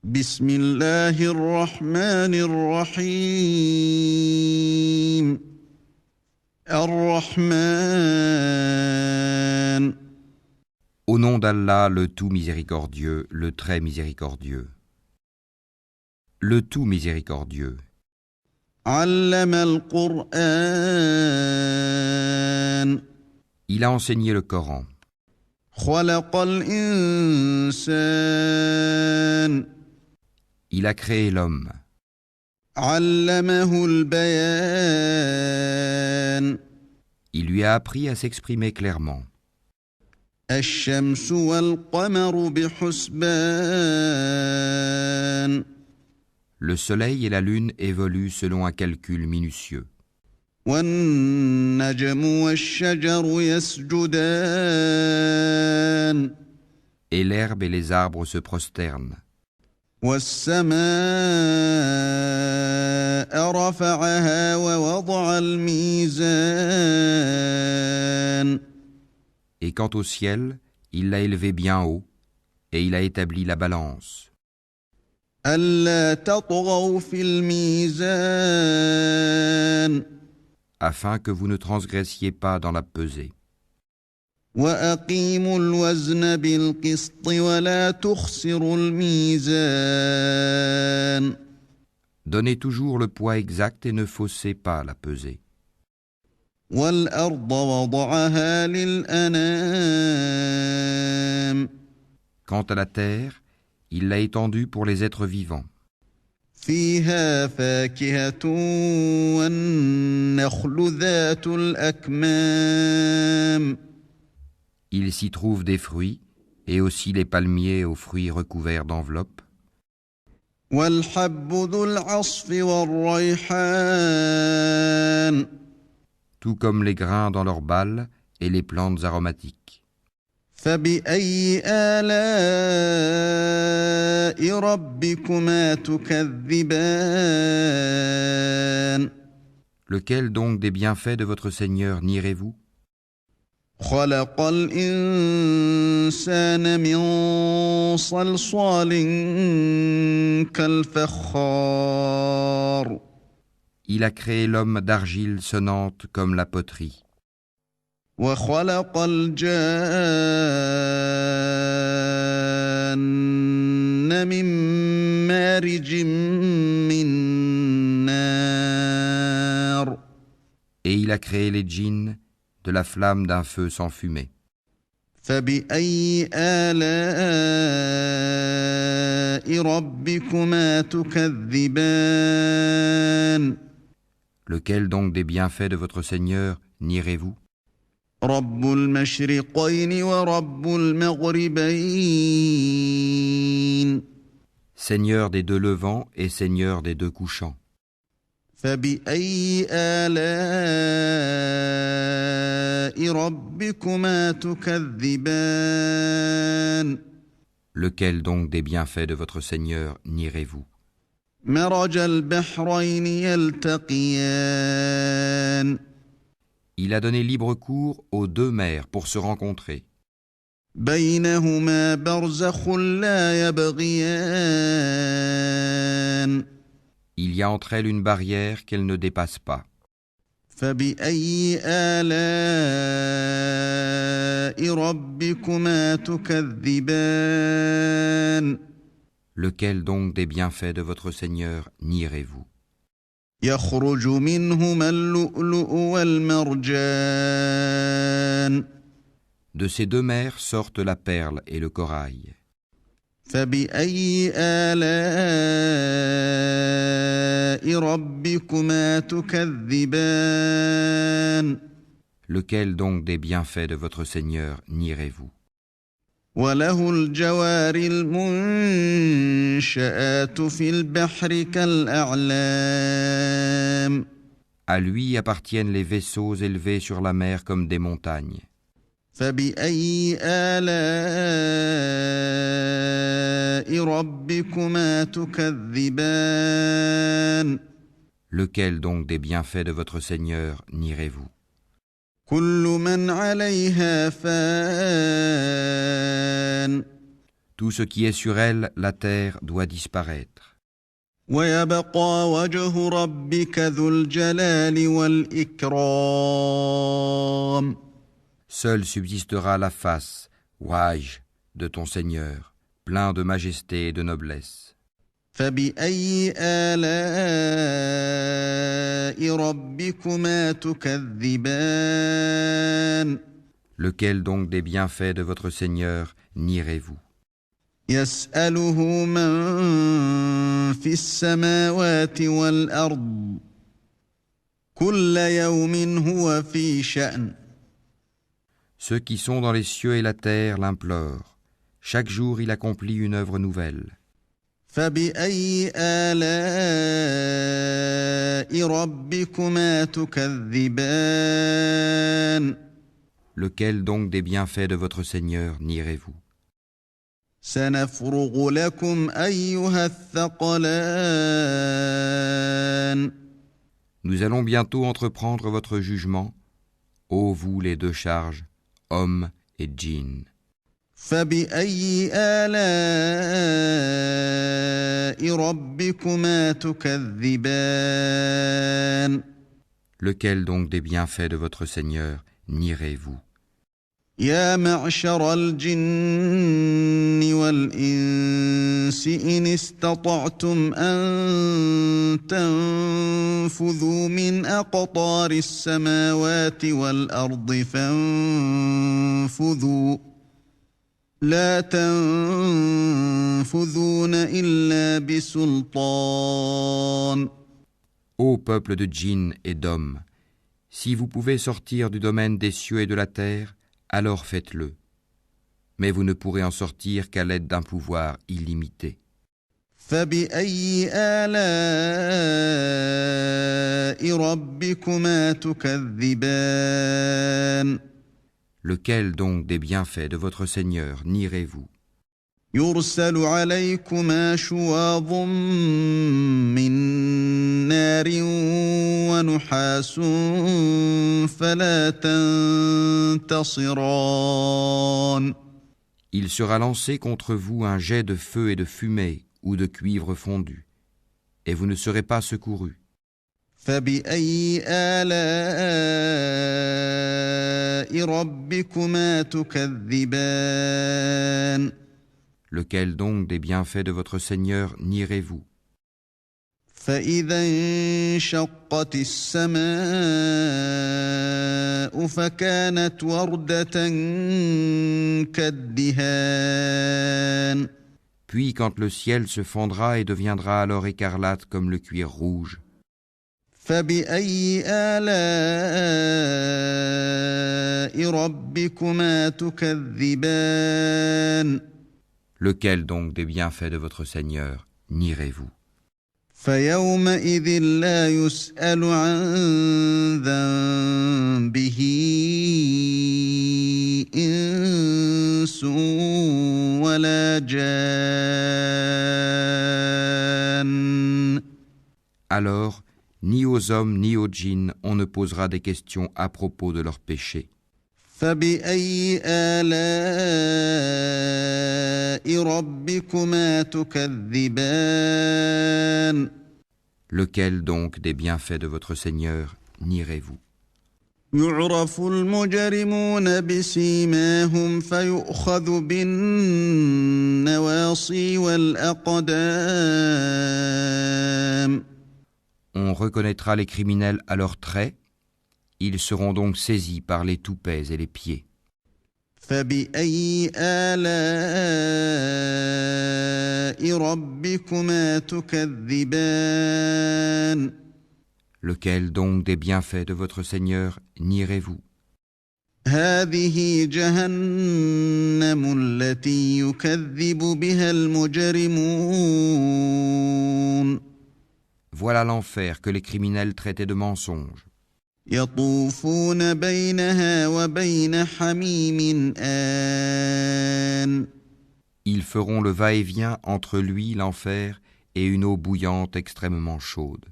بسم الله الرحمن الرحيم الرحمن Au nom d'Allah, le tout miséricordieux, le très miséricordieux. Le tout miséricordieux. علم القرآن Il a enseigné le Coran. خلق الإنسان Il a créé l'homme. علمه البيان Il lui a appris à s'exprimer clairement. الشمس والقمر بحسبان Le soleil et la lune évoluent selon un calcul minutieux. والنجم والشجر يسجدان Et l'herbe et les arbres se prosternent. والسماء رفعها ووضع الميزان Et quant au ciel, il l'a élevé bien haut, et il a établi la balance, ألا تطغوا في الميزان afin que vous ne transgressiez pas dans la pesée. وأقيموا الوزن بالقسط ولا تخسروا الميزان Donnez toujours le poids exact et ne faussez pas la pesée. والأرض وضعها للأنام Quant à la terre, il l'a étendue pour les êtres vivants. فيها فاكهة والنخل ذات الأكمام Il s'y trouve des fruits, et aussi les palmiers aux fruits recouverts d'enveloppes, والحب ذو العصف والريحان tout comme les grains dans leurs balles et les plantes aromatiques. فبأي آلاء ربكما تكذبان Lequel donc des bienfaits de votre Seigneur nierez-vous? خلق الإنسان من صلصال كالفخار Il a créé l'homme d'argile sonnante comme la poterie. وخلق الجان من مارج من نار Et il a créé les djinns de la flamme d'un feu sans fumée. فبأي آلاء ربكما تكذبان Lequel donc des bienfaits de votre Seigneur nierez-vous? رب المشرقين ورب المغربين Seigneur des deux levants et Seigneur des deux couchants. فبأي آلاء ربكما تكذبان Lequel donc des bienfaits de votre Seigneur nierez-vous? مرج البحرين يلتقيان Il a donné libre cours aux deux mers pour se rencontrer. بينهما برزخ لا يبغيان Il y a entre elles une barrière qu'elles ne dépassent pas. فبأي آلاء ربكما تكذبان Lequel donc des bienfaits de votre Seigneur nierez-vous? يخرج منهما اللؤلؤ والمرجان De ces deux mers sortent la perle et le corail. فبأي آلاء ربكما تكذبان Lequel donc des bienfaits de votre Seigneur nierez-vous? وله الجوار المنشآت في البحر كالأعلام À lui appartiennent les vaisseaux élevés sur la mer comme des montagnes. فبأي آلاء ربكما تكذبان Lequel donc des bienfaits de votre Seigneur nierez-vous? كل من عليها فان Tout ce qui est sur elle, la terre, doit disparaître. ويبقى وجه ربك ذو الجلال والإكرام. Seule subsistera la face, Wajh, de ton Seigneur, plein de majesté et de noblesse. فبأي آلاء ربكما تكذبان. Lequel donc des bienfaits de votre Seigneur nierez-vous? يسأله من في السماوات والأرض كل يوم هو في شأن. Ceux qui sont dans les cieux et la terre l'implorent. Chaque jour il accomplit une œuvre nouvelle. فبأي آلاء ربكما تكذبان. Lequel donc des bienfaits de votre Seigneur nierez-vous? سنفرغ لكم أيها الثقلان. Nous allons bientôt entreprendre votre jugement, ô vous les deux charges, hommes et djinns. فبأي آلاء ربكما تكذبان. Lequel donc des bienfaits de votre Seigneur nierez-vous? يا معشر الجن والإنس إن استطعتم أن تنفذوا من أقطار السماوات والأرض فانفذوا لا تنفذون إلا بسلطان. Ô peuple de djinns et d'hommes, si vous pouvez sortir du domaine des cieux et de la terre, alors faites-le. Mais vous ne pourrez en sortir qu'à l'aide d'un pouvoir illimité. فبأي آلاء ربكما تكذبان. Lequel donc des bienfaits de votre Seigneur nierez-vous? يرسل عليكما شواظ من نار ونحاس فلا تنتصران. Il sera lancé contre vous un jet de feu et de fumée ou de cuivre fondu, et vous ne serez pas secourus. فبأي آلاء ربكما تكذبان. Lequel donc des bienfaits de votre Seigneur nierez-vous? فإذا انشقت السماء فكانت وردة كالدهان. Puis quand le ciel se fendra et deviendra alors écarlate comme le cuir rouge, فبأي آلاء ربكما تكذبان. lequel donc des bienfaits de votre Seigneur nierez-vous? فيومئذ لا يسأل عن ذنبه إنس ولا جان. Alors, ni aux hommes ni aux djinns on ne posera des questions à propos de leurs péchés. فبأي آلاء ربكما تكذبان. Lequel donc des bienfaits de votre Seigneur nierez-vous? يعرف المجرمون بسيماهم فيؤخذ بالنواصي والأقدام. On reconnaîtra les criminels à leurs traits, ils seront donc saisis par les toupets et les pieds. فبأي آلاء ربكما تكذبان. Lequel donc des bienfaits de votre Seigneur nierez-vous? هذه جهنم التي يكذب بها المجرمون. Voilà l'enfer que les criminels traitaient de mensonge. يطوفون بينها وبين حميم آن. Ils feront le va-et-vient entre lui, l'enfer, et une eau bouillante extrêmement chaude.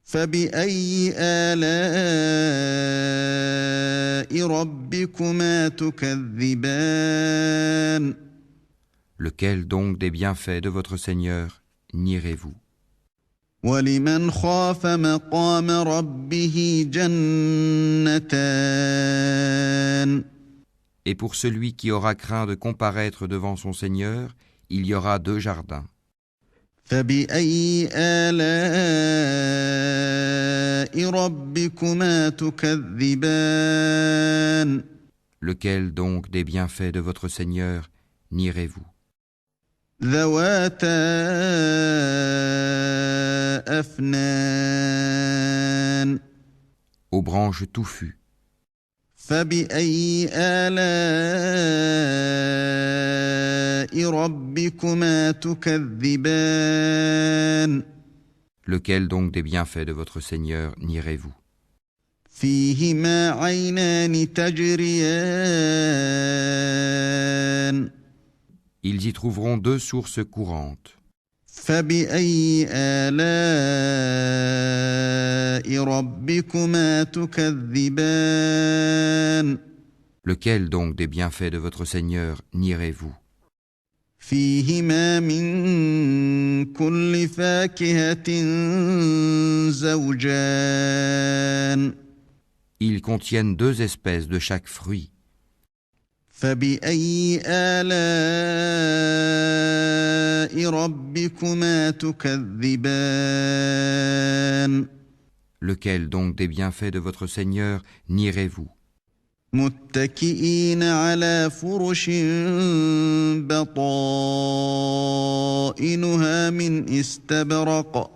فبأي آلاء ربكما تكذبان. Lequel donc des bienfaits de votre Seigneur nierez-vous? وَلِمَنْ خَافَ مَقَامَ رَبِّهِ جَنَّتَانِ Et pour celui qui aura craint de comparaître devant son Seigneur, il y aura 2 jardins. فَبِأَيِّ آلَاءِ رَبِّكُمَا تُكَذِّبَانِ Lequel donc des bienfaits de votre Seigneur nierez-vous? ذَوَاتَا أَفْنَانٍ Aux branches touffues. فَبِأَيِّ آلَاءِ رَبِّكُمَا تُكَذِّبَانِ Lequel donc des bienfaits de votre Seigneur nierez-vous? فِيهِمَا عَيْنَانِ تَجْرِيَانِ Ils y trouveront 2 sources courantes. فَبِأَيِّ آلَاءِ رَبِّكُمَا تُكَذِّبَانِ Lequel donc des bienfaits de votre Seigneur nierez-vous? فِيهِمَا مِن كُلِّ فَاكِهَةٍ زَوْجَانِ Ils contiennent 2 espèces de chaque fruit. فَبِأَيِّ آلَاءِ رَبِّكُمَا تُكَذِّبَانِ Lequel donc des bienfaits de votre Seigneur nierez-vous? مُتَّكِئِينَ عَلَى فُرُشٍ بَطَائِنُهَا مِنْ إِسْتَبْرَقٍ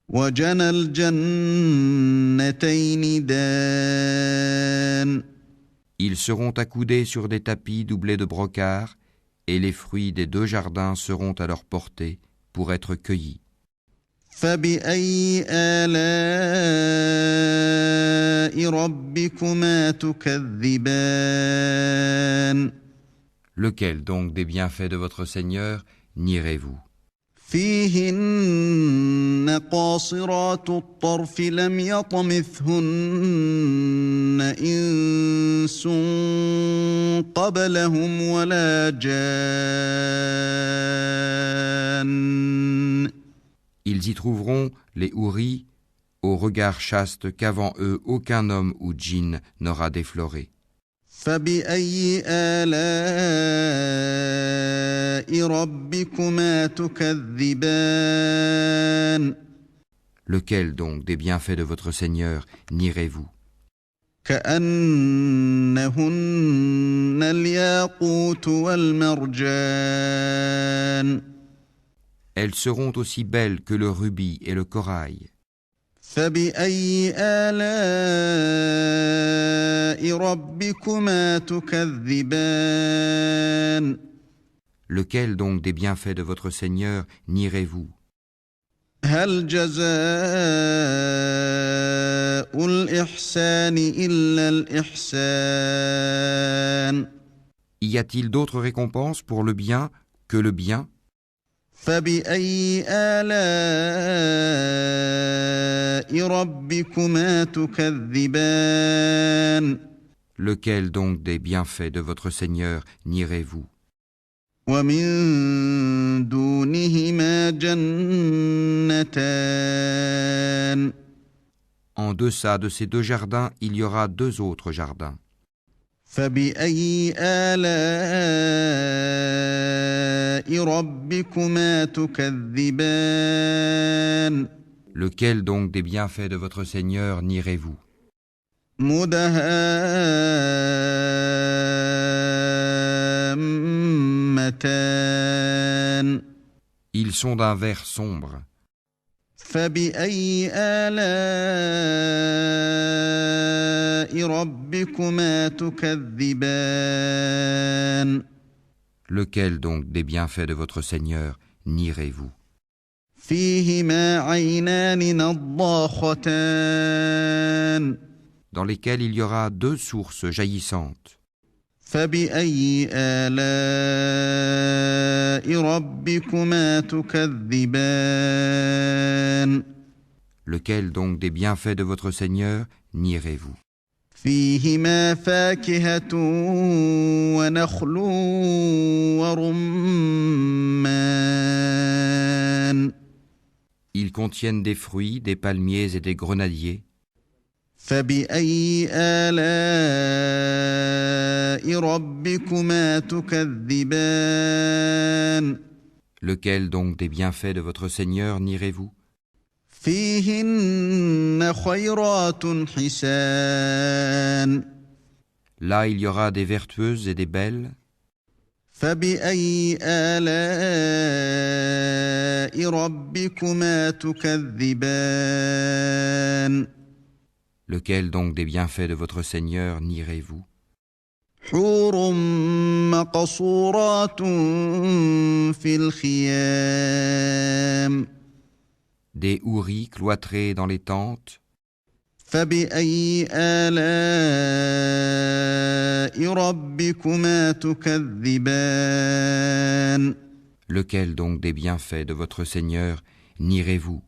وَجَنَى الْجَنَّتَيْنِ دَانٍ Ils seront accoudés sur des tapis doublés de brocart, et les fruits des 2 jardins seront à leur portée pour être cueillis. فَبِأَيِّ آلَاءِ رَبِّكُمَا تُكَذِّبَانِ Lequel donc des bienfaits de votre Seigneur nierez-vous? فِيهِنَّ قَاصِرَاتُ الطَّرْفِ لَمْ يَطْمِثْهُنَّ إِنسٌ قَبْلَهُمْ وَلَا جَانٌّ Ils y trouveront les houris, au regard chaste qu'avant eux aucun homme ou djinn n'aura défloré. فَبِأَيِّ آلَاءِ رَبِّكُمَا تُكَذِّبَانِ Lequel donc des bienfaits de votre Seigneur nierez-vous? كَأَنَّهُنَّ الْيَاقُوتُ وَالْمَرْجَانُ Elles seront aussi belles que le rubis et le corail. فَبِأَيِّ آلَاءِ رَبِّكُمَا تُكَذِّبَانِ Lequel donc des bienfaits de votre Seigneur nierez-vous? هَلْ جَزَاءُ الْإِحْسَانِ إِلَّا الْإِحْسَانُ Y a-t-il d'autres récompenses pour le bien que le bien? فَبِأَيِّ آلَاءِ رَبِّكُمَا تُكَذِّبَانِ Lequel donc des bienfaits de votre Seigneur nierez-vous? وَمِن دُونِهِمَا جَنَّتَانِ En deçà de ces 2 jardins, il y aura 2 autres jardins. فَبِأَيِّ آلَاءِ رَبِّكُمَا تُكَذِّبَانِ Lequel donc des bienfaits de votre Seigneur nierez-vous? مُدْهَامَّتَانِ Ils sont d'un vert sombre. فَبِأَيِّ آلَاءِ رَبِّكُمَا تُكَذِّبَانِ Lequel donc des bienfaits de votre Seigneur nierez-vous? فِيهِمَا عَيْنَانِ نَضَّاخَتَانِ Dans lesquels il y aura 2 sources jaillissantes. فَبِأَيِّ آلَاءِ رَبِّكُمَا تُكَذِّبَانِ Lequel donc des bienfaits de votre Seigneur nierez-vous? فيهما فاكهة ونخل ورمان Ils contiennent des fruits, des palmiers et des grenadiers. فبأي آلاء ربكما تكذبان Lequel donc des bienfaits de votre Seigneur nierez-vous? فيهن خيرات حسان Là il y aura des vertueuses et des belles. فبأي آلاء ربكما تكذبان Lequel donc des bienfaits de votre Seigneur nierez-vous? حور مقصورات في الخيام Des houris cloîtrés dans les tentes. فبأي آلاء ربكما تكذبان Lequel donc des bienfaits de votre Seigneur nierez-vous?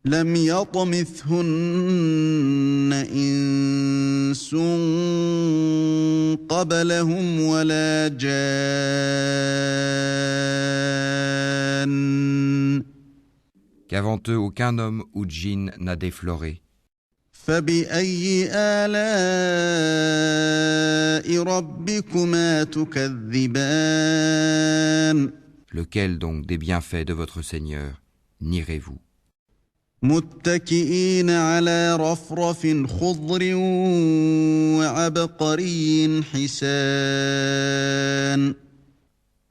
لم يطمثهن إنس قبلهم ولا جان Qu'avant eux aucun homme ou djinn n'a défloré. فبأي آلاء ربكما تكذبان Lequel donc des bienfaits de votre Seigneur nierez-vous? متكئين على رفرف خضر وعبقري حسان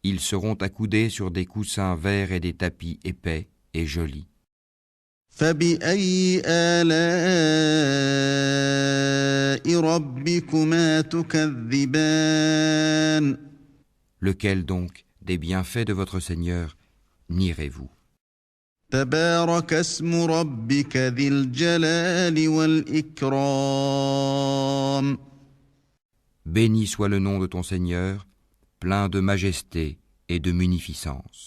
Ils seront accoudés sur des coussins verts et des tapis épais et jolis. فبأي آلاء ربكما تكذبان Lequel donc des bienfaits de votre Seigneur nierez-vous? تبارك اسم ربك ذي الجلال والإكرام Béni soit le nom de ton Seigneur, plein de majesté et de munificence.